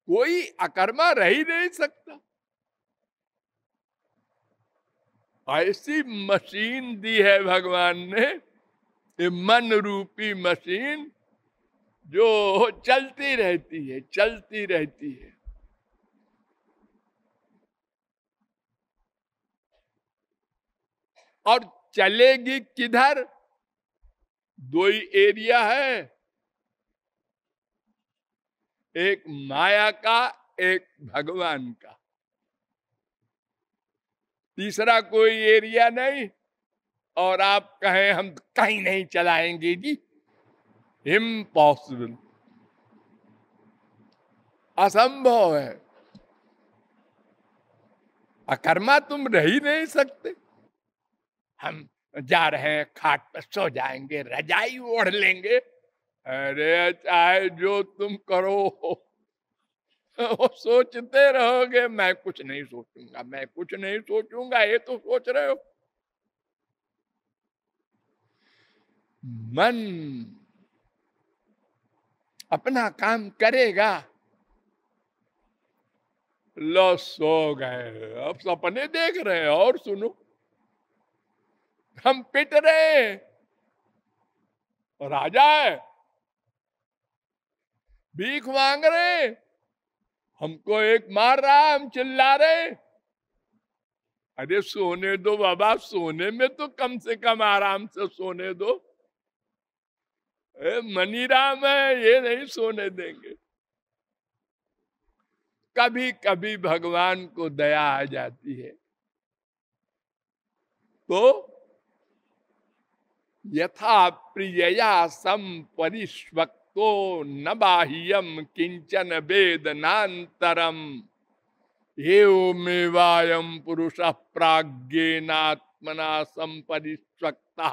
कोई अकर्मा रह ही नहीं सकता। ऐसी मशीन दी है भगवान ने, ये मन रूपी मशीन, जो चलती रहती है, चलती रहती है। और चलेगी किधर? दो ही एरिया है, एक माया का, एक भगवान का। तीसरा कोई एरिया नहीं। और आप कहें हम कहीं नहीं चलाएंगे जी, इम्पॉसिबल, असंभव है। अकर्मा तुम रह ही नहीं सकते। हम जा रहे हैं, खाट पर सो जाएंगे, रजाई ओढ़ लेंगे, अरे चाहे जो तुम करो वो सोचते रहोगे। मैं कुछ नहीं सोचूंगा, मैं कुछ नहीं सोचूंगा, ये तो सोच रहे हो। मन अपना काम करेगा। लो सो गए, अब सपने देख रहे हैं। और सुनो, हम पिट रहे हैं, राजा है, भीख मांग रहे हैं, हमको एक मार रहा है, हम चिल्ला रहे हैं। अरे सोने दो बाबा, सोने में तो कम से कम आराम से सोने दो। मनी राम है, ये नहीं सोने देंगे। कभी कभी भगवान को दया आ जाती है तो यथा प्रियया संपरिष्वक्तो न बाह्यम किंचन वेदनांतरम एवमेवायम पुरुष प्राज्ञेनात्मना संपरिष्वक्ता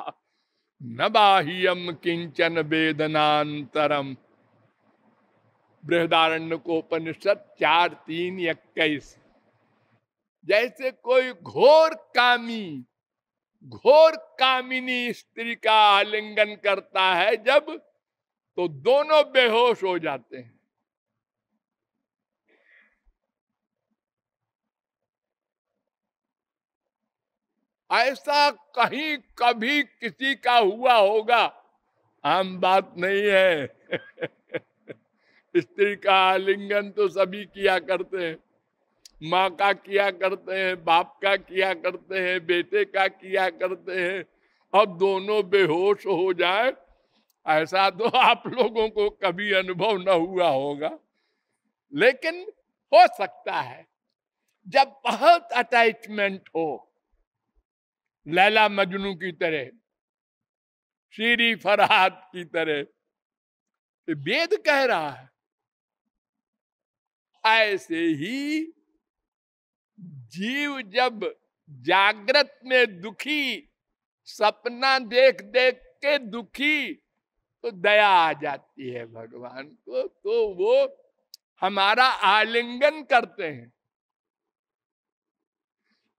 न बाह्यम किंचन वेदनांतरम। बृहदारण्यकोपनिषद 4:3-21। जैसे कोई घोर कामी, घोर कामिनी स्त्री का आलिंगन करता है जब, तो दोनों बेहोश हो जाते हैं। ऐसा कहीं कभी किसी का हुआ होगा, आम बात नहीं है। स्त्री का आलिंगन तो सभी किया करते हैं, माँ का किया करते हैं, बाप का किया करते हैं, बेटे का किया करते हैं। अब दोनों बेहोश हो जाए, ऐसा तो आप लोगों को कभी अनुभव न हुआ होगा, लेकिन हो सकता है। जब बहुत अटैचमेंट हो, लैला मजनू की तरह, शीरी फरहाद की तरह, तो वेद कह रहा है ऐसे ही जीव जब जागृत में दुखी, सपना देख देख के दुखी, तो दया आ जाती है भगवान को, तो वो हमारा आलिंगन करते हैं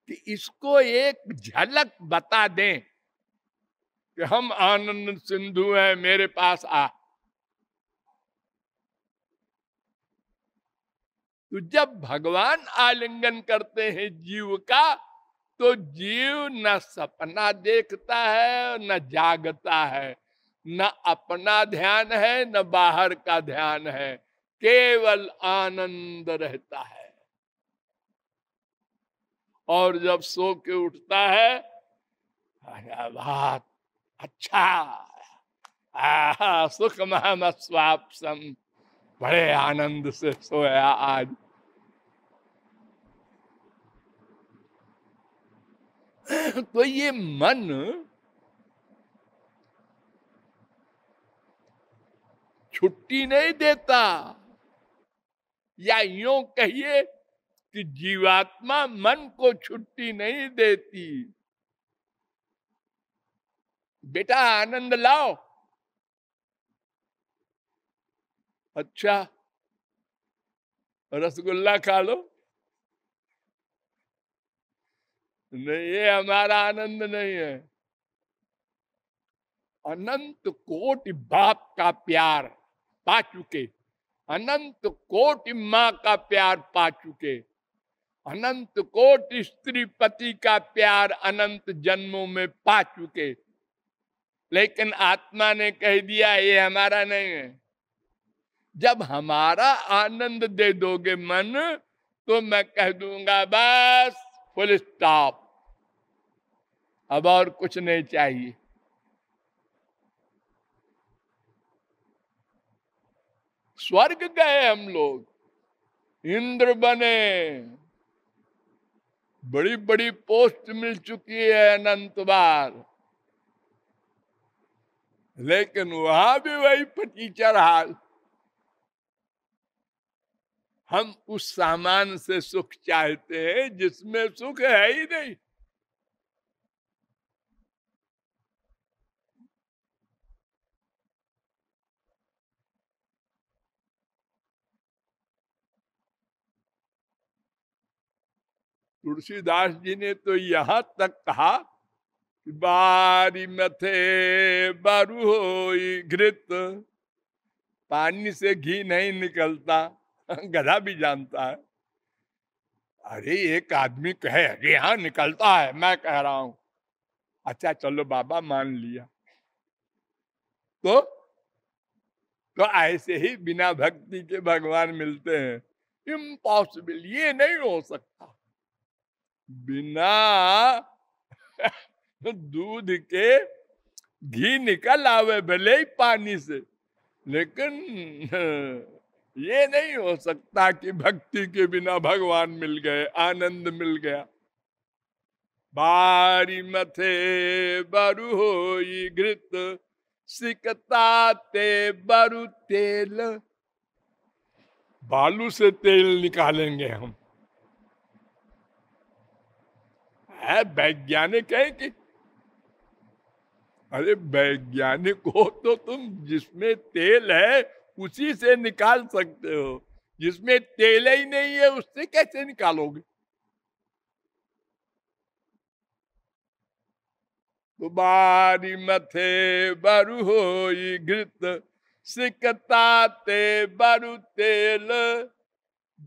कि इसको एक झलक बता दें कि हम आनंद सिंधु हैं, मेरे पास आ। तो जब भगवान आलिंगन करते हैं जीव का, तो जीव न सपना देखता है, न जागता है, न अपना ध्यान है, न बाहर का ध्यान है, केवल आनंद रहता है। और जब सो के उठता है, बात अच्छा, सुख महम स्वापसम, बड़े आनंद से सोया आज। तो ये मन छुट्टी नहीं देता, या यूं कहिए कि जीवात्मा मन को छुट्टी नहीं देती। बेटा आनंद लाओ, अच्छा रसगुल्ला खा लो, नहीं ये हमारा आनंद नहीं है। अनंत कोटि बाप का प्यार पा चुके, अनंत कोटि माँ का प्यार पा चुके, अनंत कोटि स्त्री पति का प्यार अनंत जन्मों में पा चुके, लेकिन आत्मा ने कह दिया ये हमारा नहीं है। जब हमारा आनंद दे दोगे मन, तो मैं कह दूंगा बस फुल स्टॉप, अब और कुछ नहीं चाहिए। स्वर्ग गए हम लोग, इंद्र बने, बड़ी बड़ी पोस्ट मिल चुकी है अनंत बार, लेकिन वहां भी वही फटीचर हाल। हम उस सामान से सुख चाहते हैं जिसमें सुख है ही नहीं। तुलसीदास जी ने तो यहां तक कहा कि बारी मथे बारू होई घृत, पानी से घी नहीं निकलता, गधा भी जानता है। अरे एक आदमी कहे अरे हाँ निकलता है, मैं कह रहा हूं अच्छा चलो बाबा मान लिया, तो ऐसे ही बिना भक्ति के भगवान मिलते हैं? इम्पॉसिबल, ये नहीं हो सकता। बिना दूध के घी निकल आवे भले ही पानी से, लेकिन ये नहीं हो सकता कि भक्ति के बिना भगवान मिल गए, आनंद मिल गया। बारी मथे बरु होई घृत, सिकता ते बरु तेल। बालू से तेल निकालेंगे हम, है वैज्ञानिक है कि? अरे वैज्ञानिक हो तो तुम जिसमें तेल है उसी से निकाल सकते हो, जिसमें तेल ही नहीं है उससे कैसे निकालोगे? तो बारी मथे बरु होई घृत, सिकता ते बरु तेल,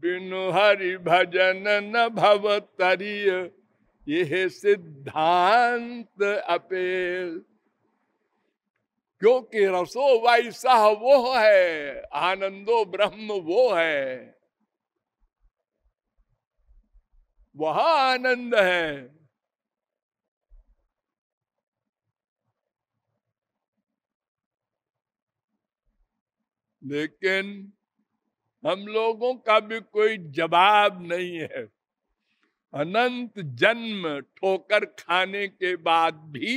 बिनु हरि भजन न भव तरिय, यह सिद्धांत अपेल। क्योंकि रसो वैसा वो है, आनंदो ब्रह्म वो है, वह आनंद है। लेकिन हम लोगों का भी कोई जवाब नहीं है। अनंत जन्म ठोकर खाने के बाद भी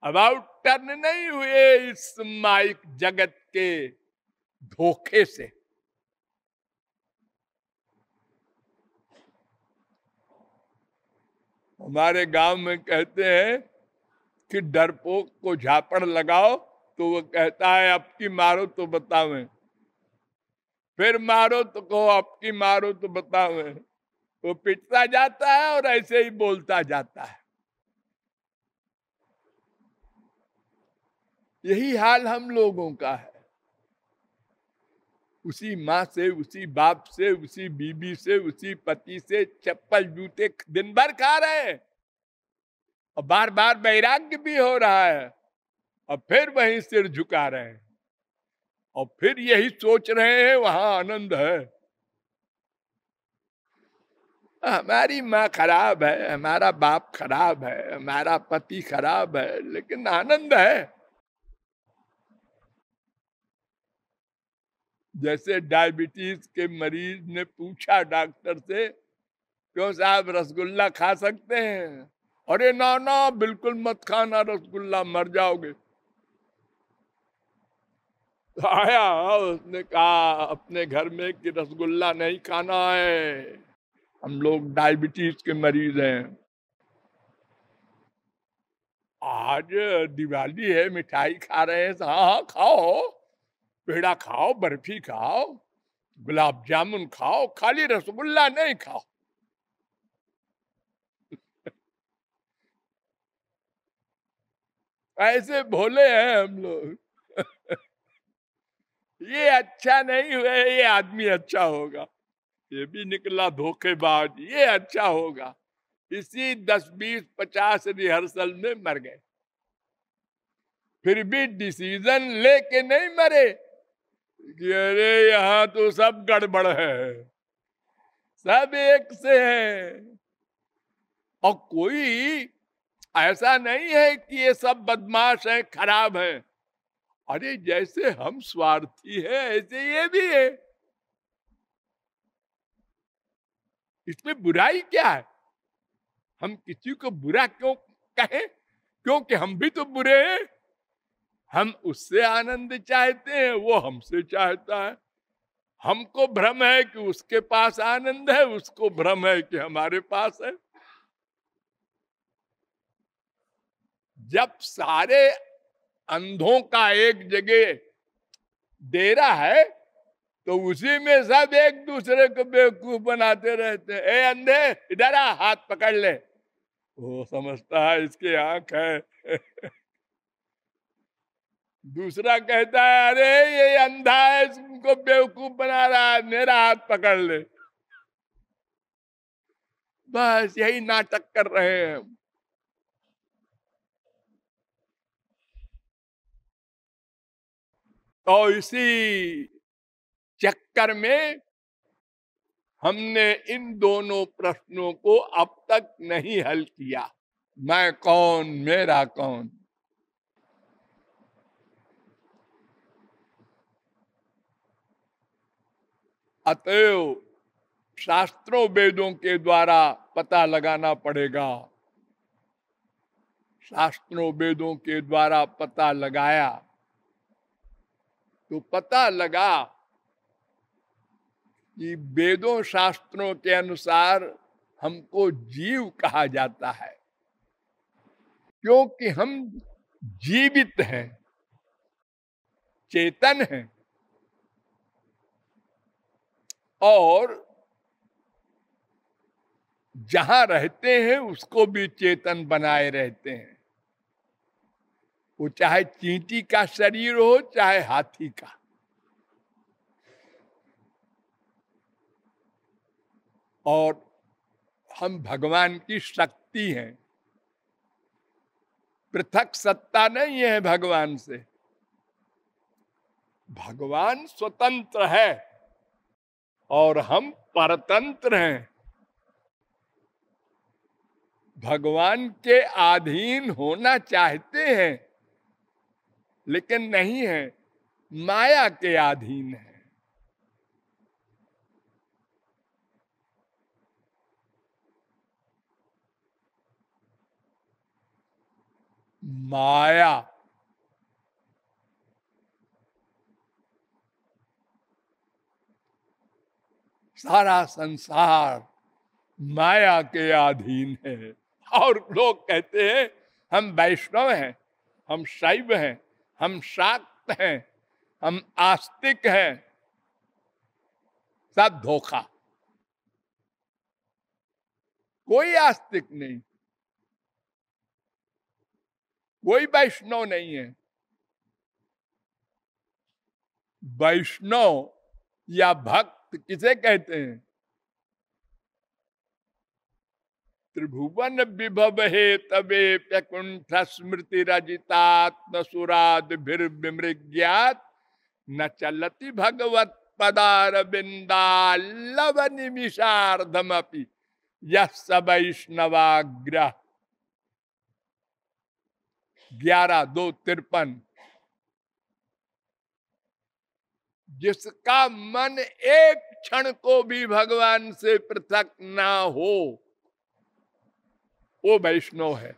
अबाउट टर्न नहीं हुए इस माइक जगत के धोखे से। हमारे गांव में कहते हैं कि डरपोक को झापड़ लगाओ तो वो कहता है अब की मारो तो बतावें, फिर मारो तो कहो अब की मारो तो बतावें। वो पिटता जाता है और ऐसे ही बोलता जाता है। यही हाल हम लोगों का है। उसी माँ से, उसी बाप से, उसी बीबी से, उसी पति से चप्पल जूते दिन भर खा रहे हैं, और बार बार वैराग्य भी हो रहा है, और फिर वहीं सिर झुका रहे हैं, और फिर यही सोच रहे हैं वहां आनंद है। हमारी माँ खराब है, हमारा बाप खराब है, हमारा पति खराब है, लेकिन आनंद है। जैसे डायबिटीज के मरीज ने पूछा डॉक्टर से, क्यों साहब रसगुल्ला खा सकते हैं? अरे ना ना बिल्कुल मत खाना रसगुल्ला, मर जाओगे। तो आया उसने कहा अपने घर में कि रसगुल्ला नहीं खाना है, हम लोग डायबिटीज के मरीज हैं। आज दिवाली है, मिठाई खा रहे हैं, हाँ हाँ खाओ, पेड़ा खाओ, बर्फी खाओ, गुलाब जामुन खाओ, खाली रसगुल्ला नहीं खाओ। ऐसे भोले हैं हम लोग। ये अच्छा नहीं हुआ, ये आदमी अच्छा होगा, ये भी निकला धोखेबाज, ये अच्छा होगा। इसी 10, 20, 50 रिहर्सल में मर गए। फिर भी डिसीजन लेके नहीं मरे कि अरे यहाँ तो सब गड़बड़ है, सब एक से है। और कोई ऐसा नहीं है कि ये सब बदमाश है, खराब है। अरे जैसे हम स्वार्थी है ऐसे ये भी है। इसमें बुराई क्या है? हम किसी को बुरा क्यों कहें? क्योंकि हम भी तो बुरे हैं। हम उससे आनंद चाहते हैं, वो हमसे चाहता है। हमको भ्रम है कि उसके पास आनंद है, उसको भ्रम है कि हमारे पास है। जब सारे अंधों का एक जगह डेरा है तो उसी में सब एक दूसरे को बेवकूफ बनाते रहते हैं। ए अंधे, इधर आ, हाथ पकड़ ले। वो समझता है इसकी आंख है। दूसरा कहता है अरे ये अंधा है, इसको बेवकूफ बना रहा है, मेरा हाथ पकड़ ले। बस यही नाटक कर रहे हैं। तो इसी चक्कर में हमने इन दोनों प्रश्नों को अब तक नहीं हल किया। मैं कौन, मेरा कौन। अतएव शास्त्रों वेदों के द्वारा पता लगाना पड़ेगा। शास्त्रों वेदों के द्वारा पता लगाया तो पता लगा कि वेदों शास्त्रों के अनुसार हमको जीव कहा जाता है, क्योंकि हम जीवित हैं, चेतन हैं और जहां रहते हैं उसको भी चेतन बनाए रहते हैं। वो चाहे चींटी का शरीर हो चाहे हाथी का। और हम भगवान की शक्ति हैं, पृथक सत्ता नहीं है भगवान से। भगवान स्वतंत्र है और हम परतंत्र हैं। भगवान के अधीन होना चाहते हैं लेकिन नहीं है, माया के अधीन है। माया सारा संसार माया के अधीन है। और लोग कहते हैं हम वैष्णव हैं, हम शैव हैं, हम शाक्त हैं, हम आस्तिक हैं। सब धोखा। कोई आस्तिक नहीं, कोई वैष्णव नहीं है। वैष्णव या भक्त किसे कहते हैं? त्रिभुवन विभव हे तबे प्यकुंठ स्मृति रजितात्म सुराद विमृग्यात न चलति भगवत पदार बिंदालव निमिषार्धमपि यस वैष्णवाग्रह। 11-2-53। जिसका मन एक क्षण को भी भगवान से पृथक ना हो वो वैष्णव है।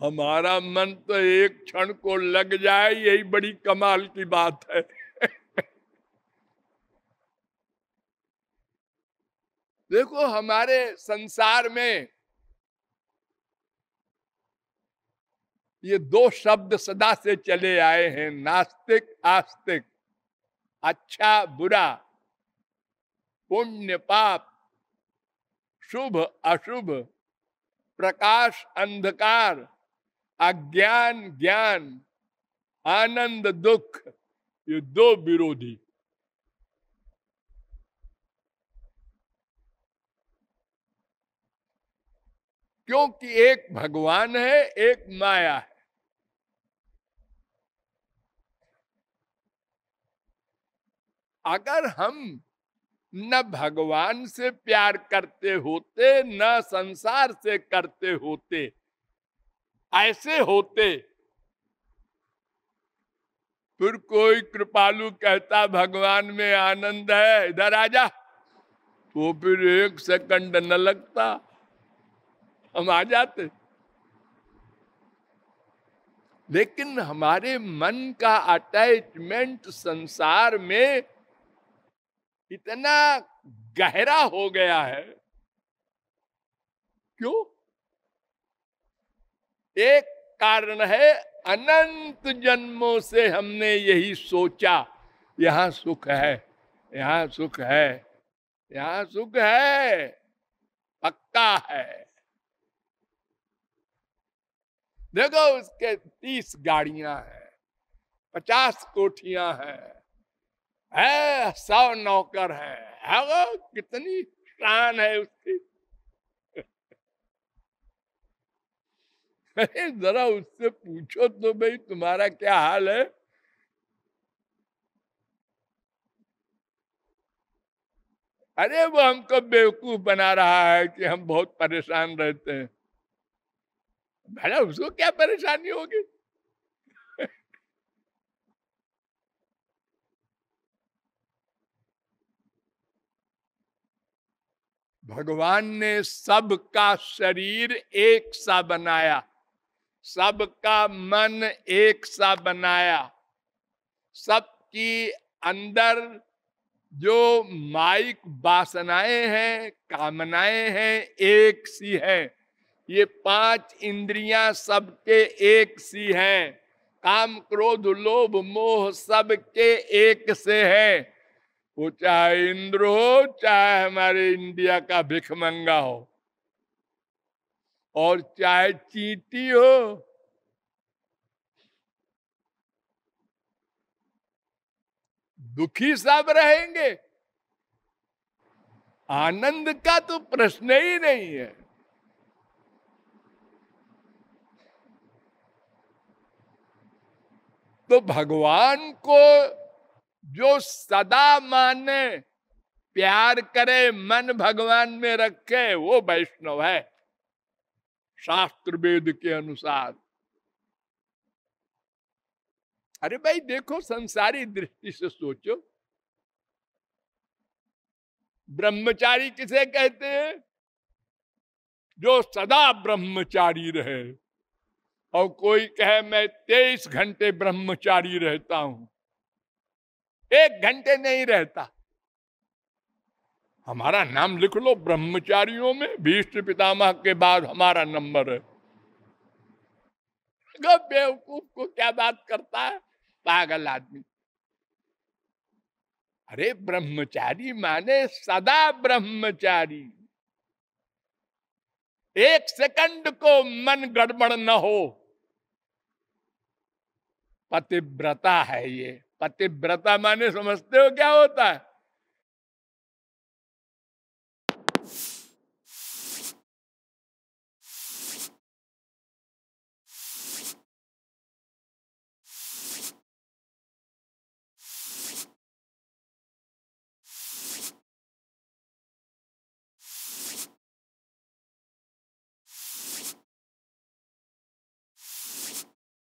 हमारा मन तो एक क्षण को लग जाए, यही बड़ी कमाल की बात है। देखो हमारे संसार में ये दो शब्द सदा से चले आए हैं, नास्तिक आस्तिक, अच्छा बुरा, पुण्य पाप। शुभ अशुभ, प्रकाश अंधकार, अज्ञान ज्ञान, आनंद दुख, ये दो विरोधी। क्योंकि एक भगवान है, एक माया है। अगर हम न भगवान से प्यार करते होते, न संसार से करते होते, ऐसे होते, फिर कोई कृपालु कहता भगवान में आनंद है, इधर आजा, तो फिर एक सेकंड न लगता, हम आ जाते। लेकिन हमारे मन का अटैचमेंट संसार में इतना गहरा हो गया है। क्यों? एक कारण है, अनंत जन्मों से हमने यही सोचा, यहां सुख है, यहां सुख है, यहां सुख है, पक्का है। देखो उसके 30 गाड़ियां हैं, 50 कोठियां हैं, है 100 नौकर है वो, कितनी शान है उसकी। अरे जरा उससे पूछो तो भाई तुम्हारा क्या हाल है। अरे वो हमको बेवकूफ बना रहा है कि हम बहुत परेशान रहते हैं। भला उसको क्या परेशानी होगी। भगवान ने सबका शरीर एक सा बनाया, सबका मन एक सा बनाया, सबकी अंदर जो माइक वासनाएं हैं, कामनाएं हैं, एक सी हैं। ये 5 इंद्रियां सबके एक सी हैं। काम क्रोध लोभ मोह सबके एक से है। वो चाहे इंद्र हो, चाहे हमारे इंडिया का भिखमंगा हो, और चाहे चींटी हो, दुखी सब रहेंगे। आनंद का तो प्रश्न ही नहीं है। तो भगवान को जो सदा माने, प्यार करे, मन भगवान में रखे, वो वैष्णव है शास्त्र वेद के अनुसार। अरे भाई देखो, संसारी दृष्टि से सोचो, ब्रह्मचारी किसे कहते हैं? जो सदा ब्रह्मचारी रहे। और कोई कहे मैं 23 घंटे ब्रह्मचारी रहता हूं, 1 घंटे नहीं रहता। हमारा नाम लिख लो ब्रह्मचारियों में, भीष्म पितामह के बाद हमारा नंबर है। बेवकूफ को क्या बात करता है, पागल आदमी। अरे ब्रह्मचारी माने सदा ब्रह्मचारी, 1 सेकंड को मन गड़बड़ न हो। पतिव्रता है ये। पतिव्रता माने समझते हो क्या होता है?